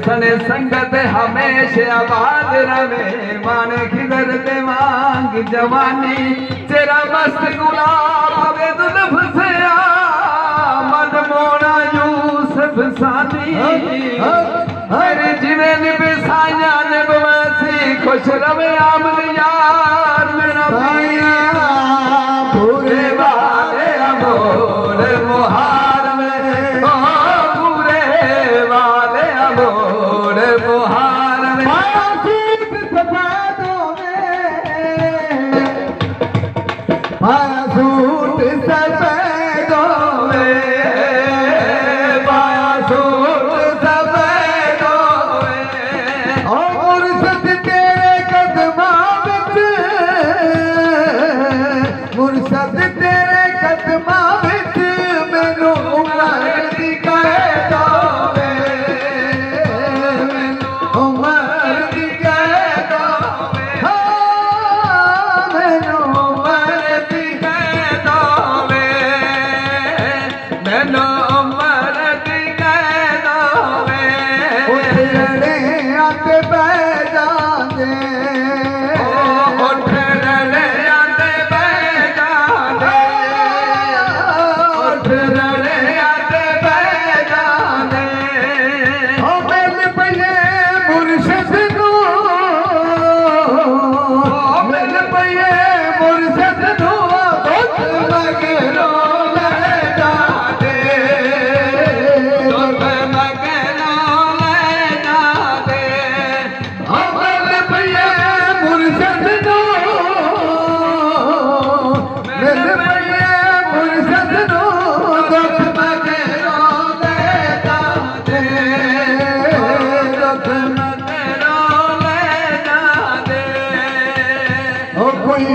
सने संगत हमेशा आबाद रवे मान खिदर ते मांग जवानी तेरा मस्त गुलाब वे दुल्फ से मन मोना यूसुफ सानी अरे जिवे निबसाया निबवासी खुश रवे आमद यार मेरा पिया पूरे वाले अमोल मुहार में पूरे वाले अमोल मुहार में सूट सफेदों में पाया सूट सफेदों में और सच तेरे कदमां विच मुर्शद तेरे कदमां विच मैनू उमर दी कैदों में मैनू उमर दी कैदों में मैनू उमर दी कैदों में मैनू उमर दी कैदों में उठ रड़े आके बह जांदे उठ रड़े आके बह जांदे उठ रड़े आके बह जांदे ओ मिल पईए मुर्शिद नू ओ मिल पईए मुर्शिद नू दुख मगरों ले जांदे दुख मगरों ले जांदे ओ मिल पईए मुर्शिद नू मिल पईए मुर्शिद नू दुख मगरों ले जांदे दुख मगरों ले जांदे ओ कोई